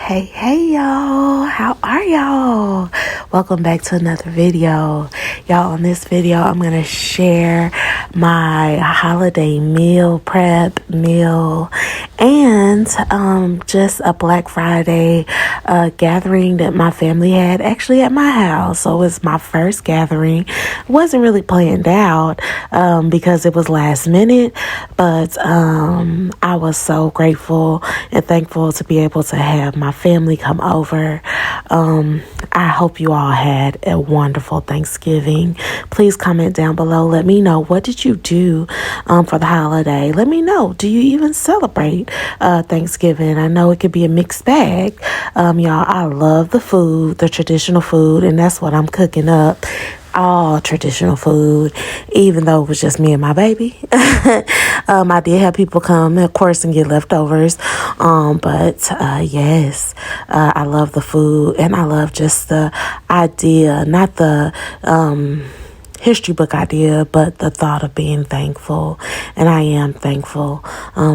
Hey y'all, how are y'all? Welcome back to another video. Y'all, on this video I'm gonna share my holiday meal prep meal and just a Black Friday gathering that my family had actually at my house. So it's my first gathering. It wasn't really planned out because it was last minute, but I was so grateful and thankful to be able to have my family come over. I hope you all had a wonderful Thanksgiving. Please comment down below. Let me know, what did you do for the holiday? Let me know, do you even celebrate Thanksgiving? I know it could be a mixed bag. Y'all, I love the food, the traditional food, and that's what I'm cooking up. All traditional food, even though it was just me and my baby. I did have people come, of course, and get leftovers. But yes, I love the food, and I love just the idea, not the history book idea, but the thought of being thankful. And I am thankful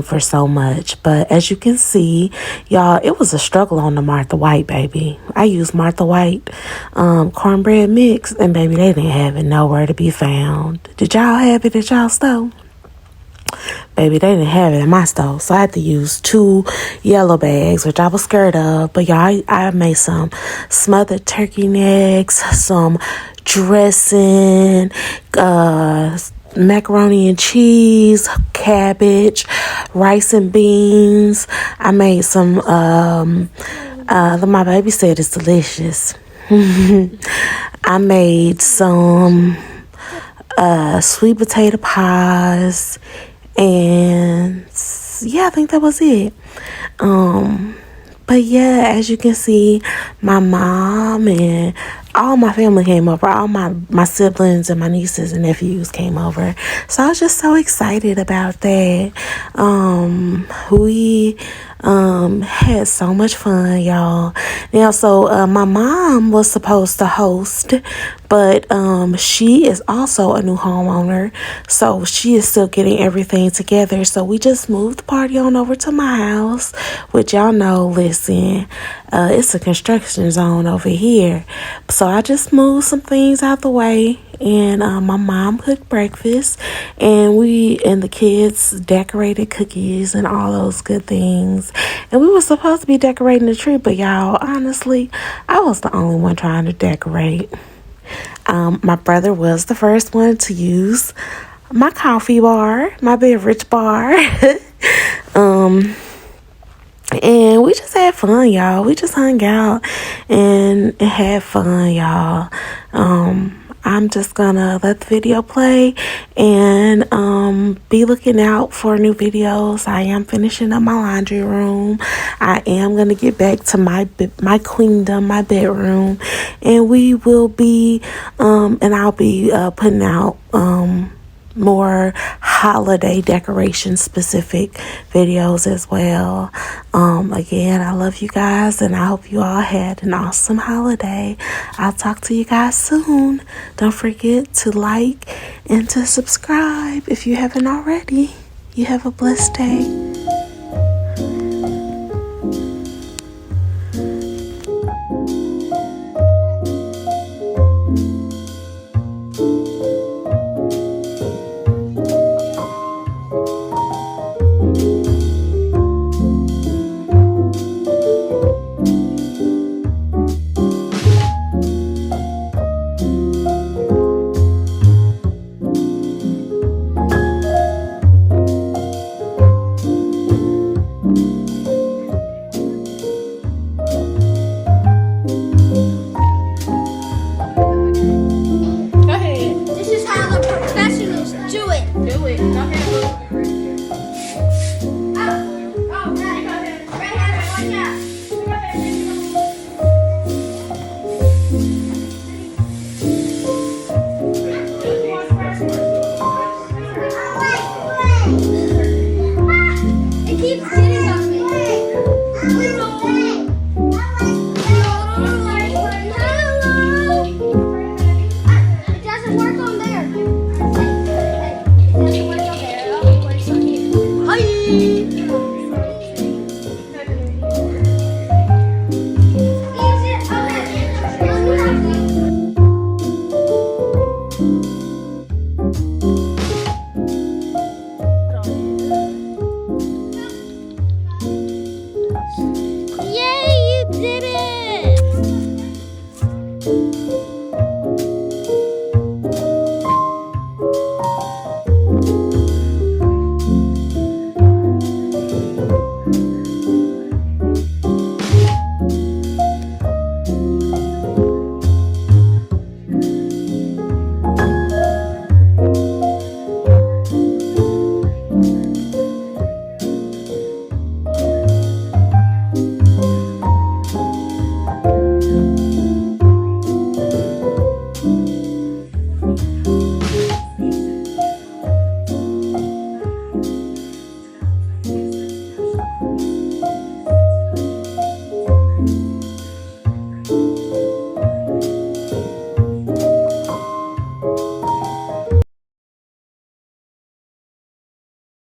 for so much. But as you can see, y'all, it was a struggle on the Martha White, baby. I used Martha White cornbread mix, and baby, they didn't have it nowhere to be found. Did y'all have it at y'all stove? Baby, they didn't have it in my stove, so I had to use 2 yellow bags, which I was scared of. But y'all, I made some smothered turkey necks, some dressing, macaroni and cheese, cabbage, rice and beans. I made some, my baby said it's delicious. I made some sweet potato pies, and yeah, I think that was it. But yeah, as you can see, my mom and all my family came over. All my siblings and my nieces and nephews came over. So I was just so excited about that. We had so much fun, y'all. Now, so my mom was supposed to host, but she is also a new homeowner, so she is still getting everything together. So we just moved the party on over to my house, which y'all know, listen, it's a construction zone over here. So I just moved some things out the way, and my mom cooked breakfast, and we and the kids decorated cookies and all those good things. And we were supposed to be decorating the tree, but y'all, honestly, I was the only one trying to decorate. My brother was the first one to use my coffee bar, my beverage bar. And we just had fun, y'all. We just hung out and had fun, y'all. I'm just gonna let the video play and be looking out for new videos. I am finishing up my laundry room. I am gonna get back to my queendom, my bedroom, and we will be and I'll be putting out more holiday decoration specific videos as well. Again, I love you guys, and I hope you all had an awesome holiday. I'll talk to you guys soon. Don't forget to like and to subscribe if you haven't already. You have a blessed day. did it!